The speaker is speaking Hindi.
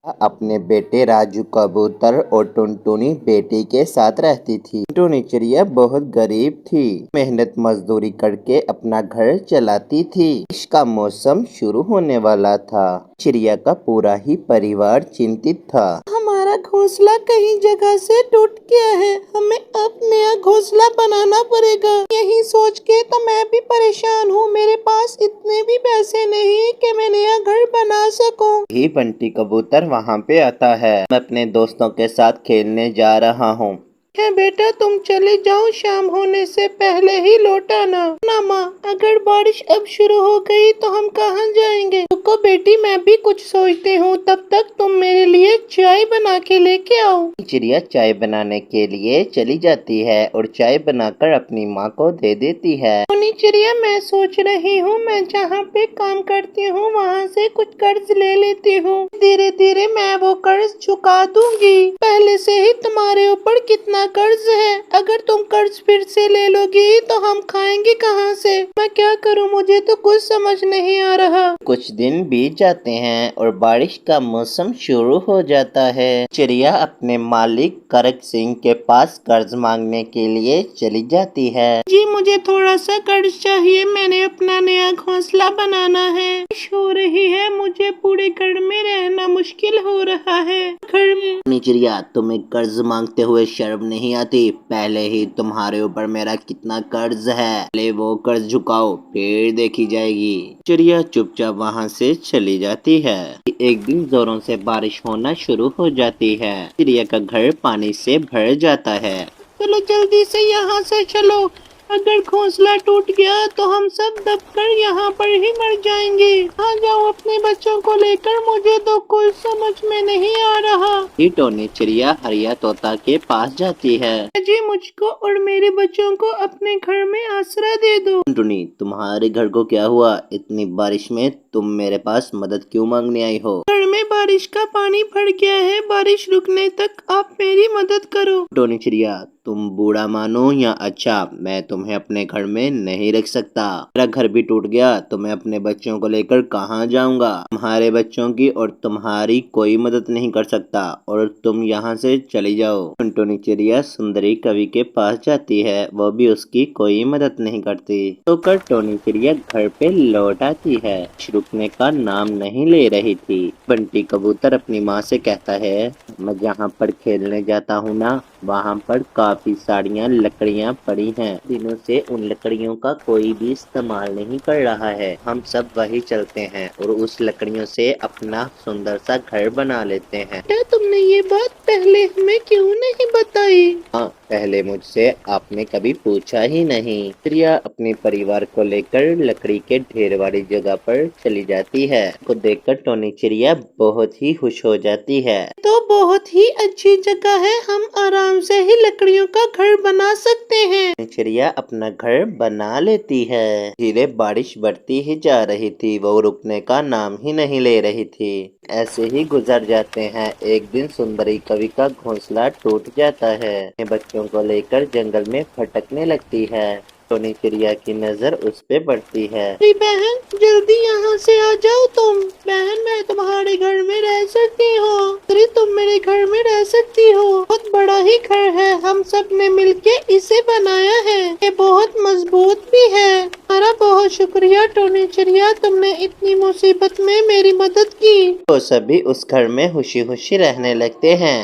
अपने बेटे राजू कबूतर और टुनटुनी बेटी के साथ रहती थी। टुनटुनी चिड़िया बहुत गरीब थी। मेहनत मजदूरी करके अपना घर चलाती थी। बारिश का मौसम शुरू होने वाला था। चिड़िया का पूरा ही परिवार चिंतित था। हमारा घोंसला कहीं जगह से टूट गया है। हमें अब नया घोंसला बनाना पड़ेगा। यही सोच के तो मैं भी परेशान हूँ। मेरे पास इतने भी पैसे नहीं कि मैं नया घर बना सकूं। ही बंटी कबूतर वहाँ पे आता है। मैं अपने दोस्तों के साथ खेलने जा रहा हूँ। है बेटा, तुम चले जाओ, शाम होने से पहले ही लौट आना। ना माँ, अगर बारिश अब शुरू हो गई तो हम कहाँ जाएंगे? रुको बेटी, मैं भी कुछ सोचती हूँ। तब तक तुम मेरे लिए चाय बना के लेके आओ। चिड़िया चाय बनाने के लिए चली जाती है और चाय बनाकर अपनी माँ को दे देती है। चिड़िया, मैं सोच रही हूँ मैं जहाँ पे काम करती हूँ वहाँ से कुछ कर्ज ले लेती हूँ। धीरे धीरे मैं वो कर्ज चुका दूंगी। पहले से ही तुम्हारे ऊपर कितना कर्ज है। अगर तुम कर्ज फिर से ले लोगी तो हम खाएंगे कहाँ से? मैं क्या करूँ, मुझे तो कुछ समझ नहीं आ रहा। कुछ दिन बीत जाते हैं और बारिश का मौसम शुरू हो जाता है। चिड़िया अपने मालिक करक सिंह के पास कर्ज मांगने के लिए चली जाती है। जी, मुझे थोड़ा सा कर्ज चाहिए। मैंने अपना नया घोंसला बनाना है। बारिश हो रही है, मुझे पूरे घर में रहना मुश्किल हो रहा है। घर में चिड़िया, तुम्हें कर्ज मांगते हुए शर्म नहीं आती? पहले ही तुम्हारे ऊपर मेरा कितना कर्ज है। पहले वो कर्ज झुकाओ, फिर देखी जाएगी। चिड़िया चुपचाप वहाँ से चली जाती है। एक दिन जोरों से बारिश होना शुरू हो जाती है। चिड़िया का घर पानी से भर जाता है। चलो जल्दी से यहाँ से चलो। अगर घोंसला टूट गया तो हम सब दबकर यहाँ पर ही मर जाएंगे। आ जाओ अपने बच्चों को लेकर, मुझे तो कुछ समझ में नहीं आ रहा। टोनी चिड़िया हरिया तोता के पास जाती है। जी, मुझको और मेरे बच्चों को अपने घर में आश्रय दे दो। टुनी, तुम्हारे घर को क्या हुआ? इतनी बारिश में तुम मेरे पास मदद क्यों मांगने आई हो? घर में बारिश का पानी भर गया है। बारिश रुकने तक आप मेरी मदद करो। टोनी चिड़िया, तुम बूढ़ा मानो या अच्छा, मैं तुम्हें अपने घर में नहीं रख सकता। मेरा घर भी टूट गया तो मैं अपने बच्चों को लेकर कहाँ जाऊँगा? तुम्हारे बच्चों की और तुम्हारी कोई मदद नहीं कर सकता और तुम यहाँ से चली जाओ। टुनटुनी चिड़िया सुंदरी कवि के पास जाती है। वो भी उसकी कोई मदद नहीं करती। तो कर टोनी चिड़िया घर पे लौट आती है। रुकने का नाम नहीं ले रही थी। बंटी कबूतर अपनी माँ से कहता है, मैं जहाँ पर खेलने जाता हूँ ना, वहाँ पर काफी सारियाँ लकड़ियाँ पड़ी हैं। दिनों से उन लकड़ियों का कोई भी इस्तेमाल नहीं कर रहा है। हम सब वही चलते हैं और उस लकड़ियों से अपना सुंदर सा घर बना लेते हैं। क्या तुमने ये बात पहले हमें क्यों नहीं बताई? हाँ, पहले मुझसे आपने कभी पूछा ही नहीं। चिड़िया अपने परिवार को लेकर लकड़ी के ढेर वाली जगह पर चली जाती है। को देखकर टोनी चिड़िया बहुत ही खुश हो जाती है। तो बहुत ही अच्छी जगह है, हम आराम से ही लकड़ियों का घर बना सकते हैं। चिड़िया अपना घर बना लेती है। धीरे बारिश बढ़ती ही जा रही थी। वो रुकने का नाम ही नहीं ले रही थी। ऐसे ही गुजर जाते हैं। एक दिन सुंदरी कवि का घोंसला टूट जाता है। अपने बच्चों को लेकर जंगल में भटकने लगती है। टोनी चिड़िया की नजर उस पे पड़ती है। अरे बहन, जल्दी यहाँ से आ जाओ तुम। बहन, मैं तुम्हारे घर में रह सकती हूँ। अरे तुम मेरे घर में रह सकती हो। बहुत बड़ा ही घर है। हम सब ने मिलके इसे बनाया है। ये बहुत मजबूत भी है। तुम्हारा बहुत शुक्रिया टोनी चिड़िया, तुमने इतनी मुसीबत में मेरी मदद की। तो सभी उस घर में खुशी खुशी रहने लगते हैं।